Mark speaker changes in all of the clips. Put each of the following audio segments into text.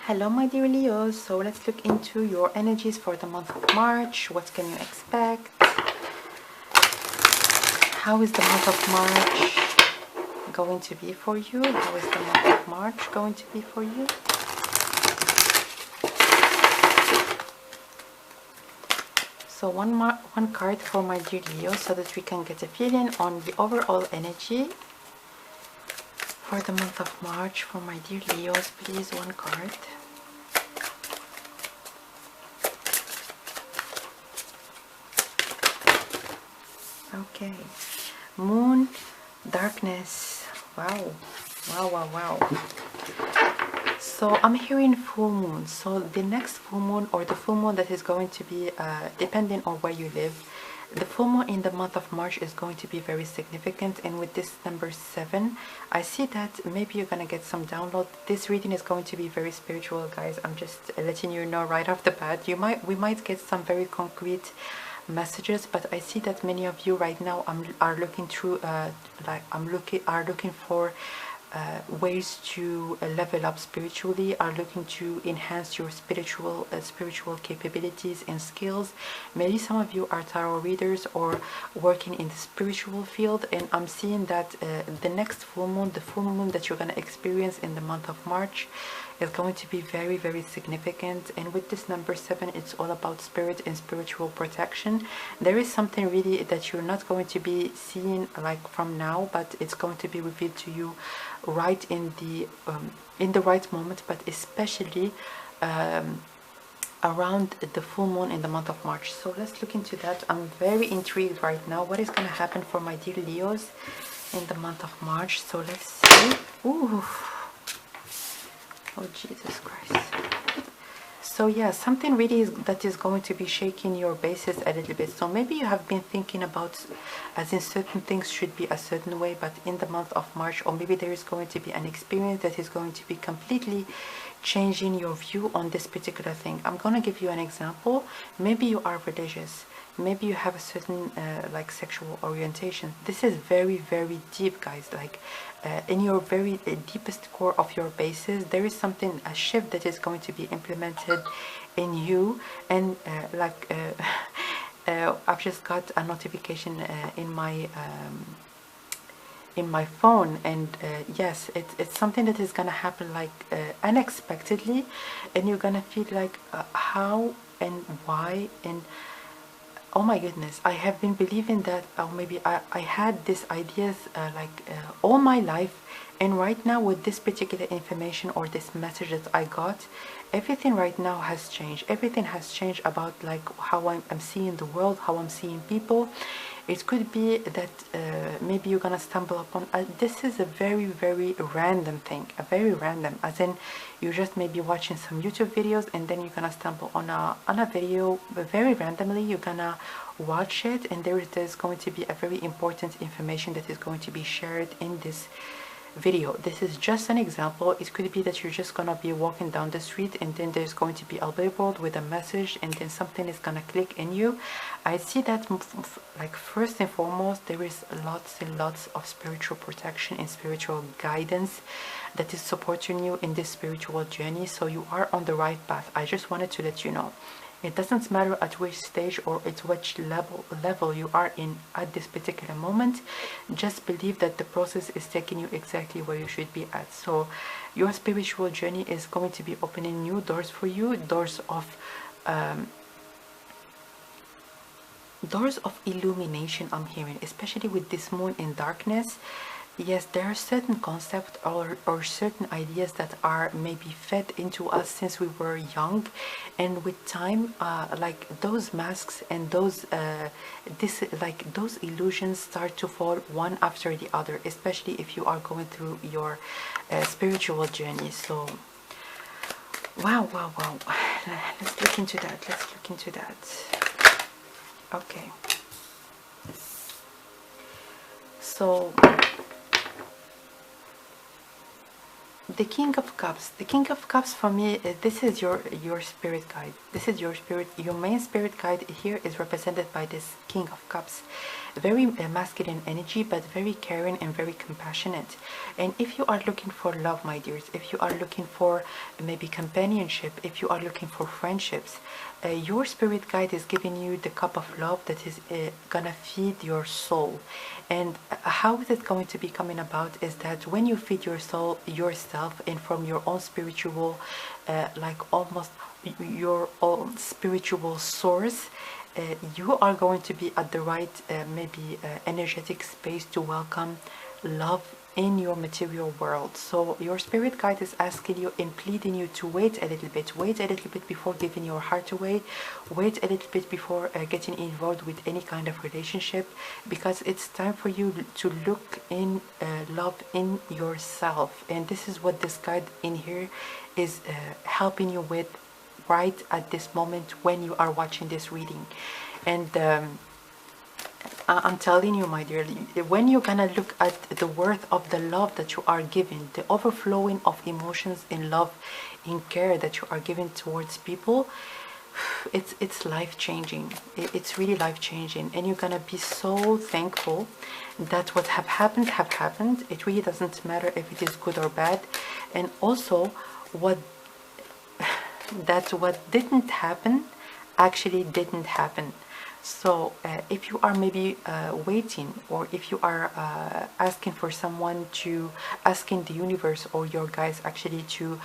Speaker 1: Hello my dear Leos, so let's look into your energies for the month of March. What can you expect? How is the month of March going to be for you? How is the month of March going to be for you? So one card for my dear Leo so that we can get a feeling on the overall energy for the month of March for my dear Leos. Please, one card. Okay, moon, darkness. Wow, wow, wow, wow. So I'm hearing full moon. So the next full moon, or the full moon that is going to be depending on where you live, the full moon in the month of March is going to be very significant. And with this number 7, I see that maybe you're gonna get some download. This reading is going to be very spiritual, guys. I'm just letting you know right off the bat. We might get some very concrete messages, but I see that many of you right now are looking through are looking for ways to level up spiritually, are looking to enhance your spiritual capabilities and skills. Maybe some of you are tarot readers or working in the spiritual field, and I'm seeing that the next full moon, the full moon that you're going to experience in the month of March, is going to be very, very significant. And with this number 7, it's all about spirit and spiritual protection. There is something really that you're not going to be seeing like from now, but it's going to be revealed to you right in the right moment, but especially around the full moon in the month of March. So let's look into that. I'm very intrigued right now. What is going to happen for my dear Leos in the month of March? So let's see. Ooh. Oh, Jesus Christ. So yeah, something really that is going to be shaking your bases a little bit. So maybe you have been thinking about, as in certain things should be a certain way, but in the month of March, or maybe there is going to be an experience that is going to be completely changing your view on this particular thing. I'm going to give you an example. Maybe you are religious. Maybe you have a certain like sexual orientation. This is very, very deep, guys. Like in your very deepest core of your bases, there is something, a shift that is going to be implemented in you. And I've just got a notification in my phone, and yes, it's something that is gonna happen like unexpectedly, and you're gonna feel like how and why. And oh my goodness, I have been believing that, or maybe I had these ideas all my life, and right now with this particular information or this message that I got, everything right now has changed. Everything has changed about like how I'm seeing the world, how I'm seeing people. It could be that maybe you're gonna stumble upon this is a very, very random thing, a very random, as in you just maybe watching some YouTube videos, and then you're gonna stumble on a video very randomly. You're gonna watch it, and there's going to be a very important information that is going to be shared in this video. This is just an example. It could be that you're just gonna be walking down the street, and then there's going to be a billboard with a message, and then something is gonna click in you. I see that like first and foremost, there is lots and lots of spiritual protection and spiritual guidance that is supporting you in this spiritual journey. So you are on the right path. I just wanted to let you know. It doesn't matter at which stage or at which level you are in at this particular moment. Just believe that the process is taking you exactly where you should be at. So your spiritual journey is going to be opening new doors for you, doors of illumination. I'm hearing, especially with this moon in darkness. Yes, there are certain concepts or certain ideas that are maybe fed into us since we were young, and with time, like those masks and those those illusions start to fall one after the other, especially if you are going through your spiritual journey. So wow, wow, wow. Let's look into that. Let's look into that. Okay. So the King of Cups. The King of Cups for me, this is your spirit guide. This is your main spirit guide here is represented by this King of Cups. very masculine energy, but very caring and very compassionate. And if you are looking for love, my dears, if you are looking for maybe companionship, if you are looking for friendships, your spirit guide is giving you the cup of love that is gonna feed your soul. And how is it going to be coming about is that when you feed your soul yourself, and from your own spiritual like almost your own spiritual source, you are going to be at the right maybe energetic space to welcome love in your material world. So your spirit guide is asking you and pleading you to wait a little bit before giving your heart away, wait a little bit before getting involved with any kind of relationship, because it's time for you to look in love in yourself. And this is what this guide in here is helping you with right at this moment when you are watching this reading. And I'm telling you, my dear, when you're gonna look at the worth of the love that you are giving, the overflowing of emotions in love, in care that you are giving towards people, it's life-changing. It's really life-changing, and you're gonna be so thankful that what have happened. It really doesn't matter if it is good or bad. And also what didn't happen actually didn't happen. So if you are maybe waiting, or if you are asking for someone to, asking the universe or your guides actually to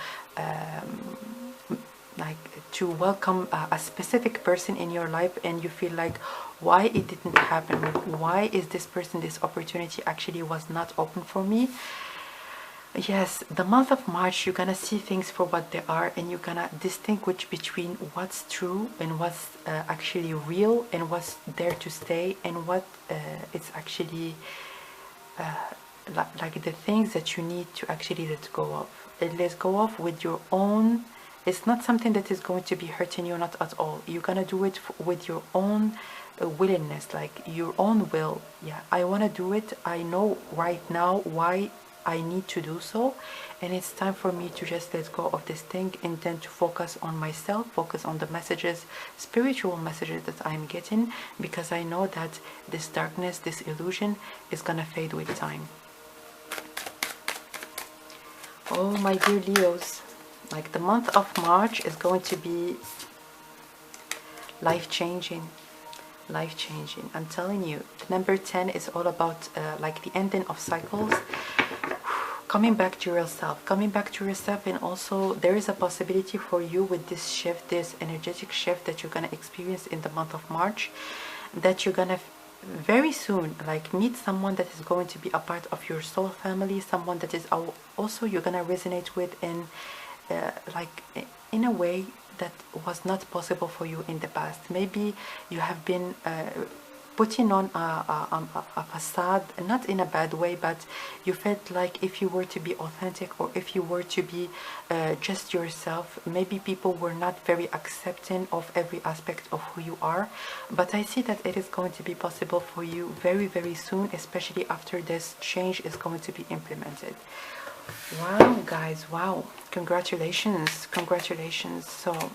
Speaker 1: like to welcome a specific person in your life, and you feel like why it didn't happen, why is this person, this opportunity actually was not open for me. Yes, the month of March, you're gonna see things for what they are, and you're gonna distinguish between what's true and what's actually real, and what's there to stay, and what it's actually like the things that you need to actually let go of. And let go of with your own. It's not something that is going to be hurting you, not at all. You're gonna do it with your own willingness, like your own will. Yeah, I wanna do it. I know right now why I need to do so, and it's time for me to just let go of this thing, and then to focus on myself, focus on the messages, spiritual messages that I'm getting, because I know that this darkness, this illusion is gonna fade with time. Oh, my dear Leos, like the month of March is going to be life-changing. I'm telling you. Number 10 is all about like the ending of cycles, coming back to yourself. And also there is a possibility for you with this shift, this energetic shift that you're going to experience in the month of March, that you're going to very soon like meet someone that is going to be a part of your soul family, someone that is also you're going to resonate with in like in a way that was not possible for you in the past. Maybe you have been putting on a facade, not in a bad way, but you felt like if you were to be authentic, or if you were to be just yourself, maybe people were not very accepting of every aspect of who you are. But I see that it is going to be possible for you very, very soon, especially after this change is going to be implemented. Wow, guys, wow, congratulations. So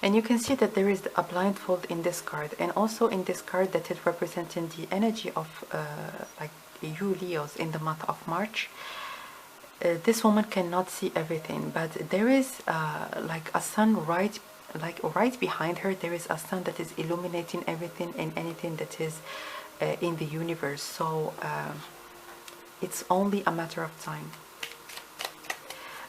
Speaker 1: and you can see that there is a blindfold in this card, and also in this card that is representing the energy of like you Leos in the month of March. This woman cannot see everything, but there is like a sun right behind her. There is a sun that is illuminating everything and anything that is in the universe. So it's only a matter of time.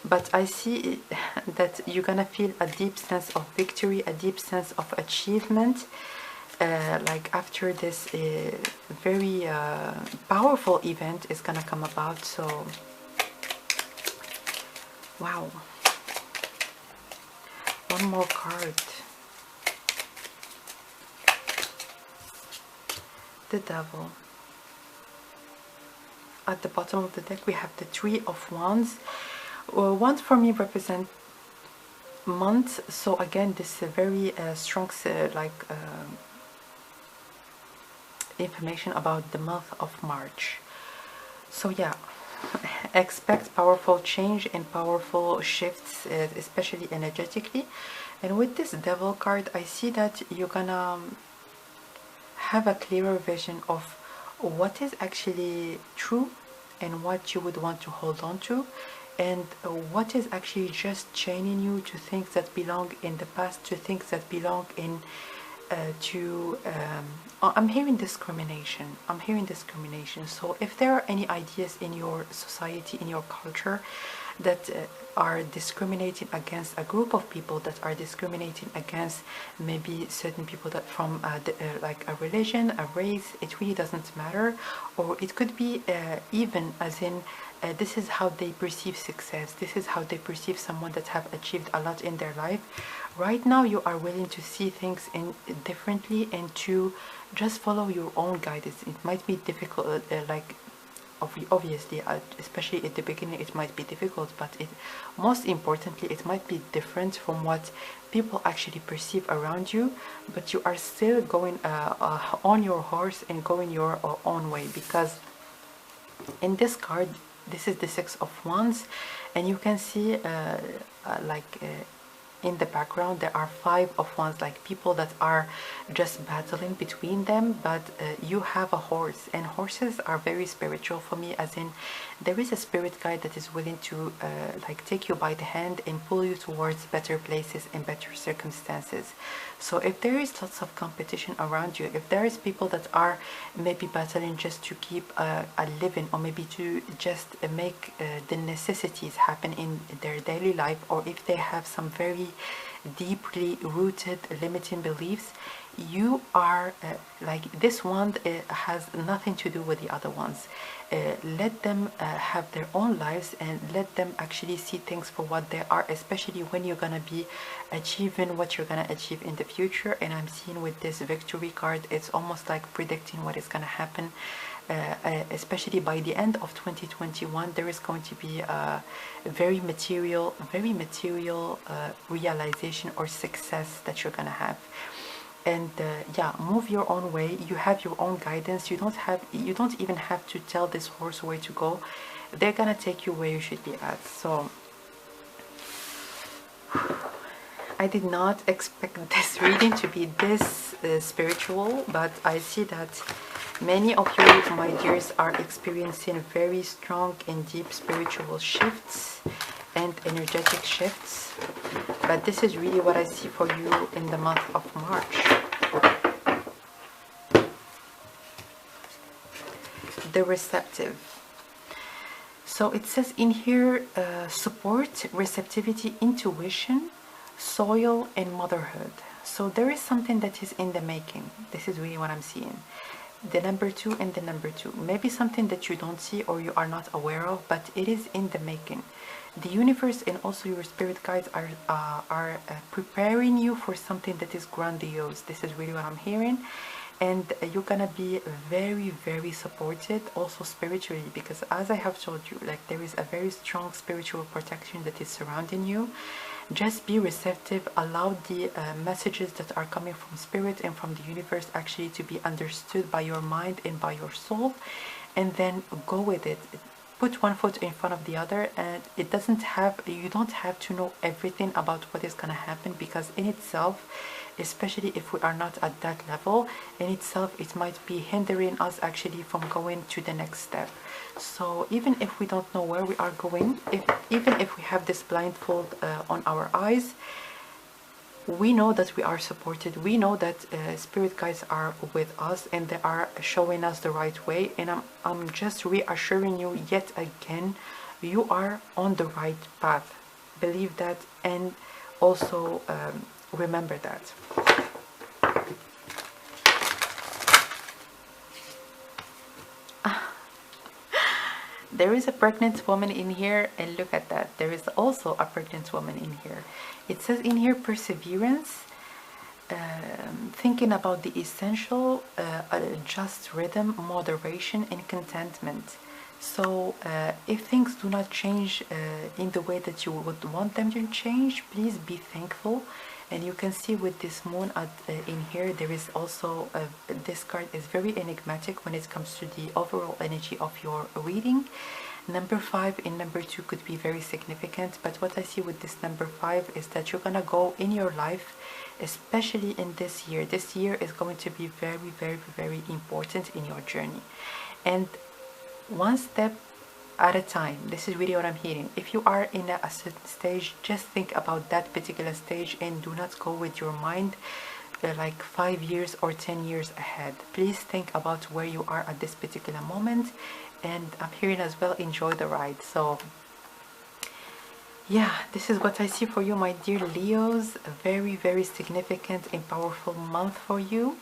Speaker 1: But I see that you're gonna feel a deep sense of victory, a deep sense of achievement, like after this very powerful event is gonna come about. So wow, one more card. The Devil. At the bottom of the deck we have the Three of Wands. Wands for me represent months, so again this is a very strong information about the month of March. So yeah, expect powerful change and powerful shifts, especially energetically. And with this devil card, I see that you're gonna have a clearer vision of what is actually true and what you would want to hold on to, and what is actually just chaining you to things that belong in the past, to things that belong in I'm hearing discrimination. I'm hearing discrimination. So if there are any ideas in your society, in your culture, that are discriminating against a group of people, that are discriminating against maybe certain people that from like a religion, a race, it really doesn't matter. Or it could be even as in this is how they perceive success, this is how they perceive someone that have achieved a lot in their life. Right now you are willing to see things in differently and to just follow your own guidance. It might be difficult, like obviously, especially at the beginning, it might be difficult, but most importantly, it might be different from what people actually perceive around you, but you are still going on your horse and going your own way. Because in this card, this is the Six of Wands, and you can see in the background there are Five of Wands, like people that are just battling between them, but you have a horse, and horses are very spiritual for me, as in there is a spirit guide that is willing to like take you by the hand and pull you towards better places and better circumstances. So if there is lots of competition around you, if there is people that are maybe battling just to keep a living, or maybe to just make the necessities happen in their daily life, or if they have some very deeply rooted limiting beliefs, you are like this one has nothing to do with the other ones. Let them have their own lives, and let them actually see things for what they are, especially when you're gonna be achieving what you're gonna achieve in the future. And I'm seeing with this victory card, it's almost like predicting what is gonna happen. Especially by the end of 2021, there is going to be a very material realization or success that you're gonna have. And yeah, move your own way. You have your own guidance. You don't even have to tell this horse where to go. They're gonna take you where you should be at. So I did not expect this reading to be this spiritual, but I see that many of you, my dears, are experiencing very strong and deep spiritual shifts and energetic shifts. But this is really what I see for you in the month of March. The receptive. So it says in here, support, receptivity, intuition, soil, and motherhood. So there is something that is in the making. This is really what I'm seeing. The number 2 and the number 2. Maybe something that you don't see or you are not aware of, but it is in the making. The universe and also your spirit guides are preparing you for something that is grandiose. This is really what I'm hearing. And you're gonna be very, very supported also spiritually, because as I have told you, like there is a very strong spiritual protection that is surrounding you. Just be receptive, allow the messages that are coming from spirit and from the universe actually to be understood by your mind and by your soul, and then go with it. Put one foot in front of the other, and you don't have to know everything about what is gonna happen, because in itself, especially if we are not at that level, in itself it might be hindering us actually from going to the next step. So even if we don't know where we are going, even if we have this blindfold on our eyes, we know that we are supported. We know that spirit guides are with us and they are showing us the right way. And I'm just reassuring you yet again, you are on the right path. Believe that, and also remember that. There is a pregnant woman in here, and look at that. There is also a pregnant woman in here. It says in here perseverance, thinking about the essential, just rhythm, moderation, and contentment. So if things do not change in the way that you would want them to change, please be thankful. And you can see with this moon in here, there is also this card is very enigmatic when it comes to the overall energy of your reading. Number 5 and number 2 could be very significant, but what I see with this number 5 is that you're gonna go in your life, especially in this year. This year is going to be very, very, very important in your journey. And one step at a time. This is really what I'm hearing. If you are in a certain stage, just think about that particular stage and do not go with your mind like 5 years or 10 years ahead. Please think about where you are at this particular moment, and I'm hearing as well, enjoy the ride. So yeah, this is what I see for you, my dear Leos. A very, very significant and powerful month for you.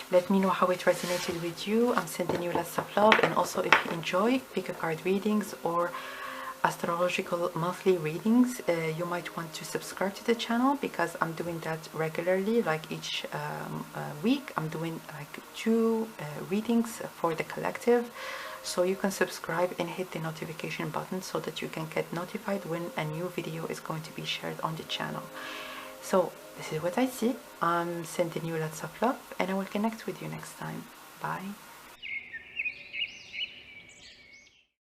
Speaker 1: Let me know how it resonated with you. I'm sending you lots of love. And also, if you enjoy pick a card readings or astrological monthly readings, you might want to subscribe to the channel, because I'm doing that regularly. Like each week I'm doing like 2 readings for the collective, so you can subscribe and hit the notification button so that you can get notified when a new video is going to be shared on the channel. So this is what I see. I'm sending you lots of love, and I will connect with you next time. Bye.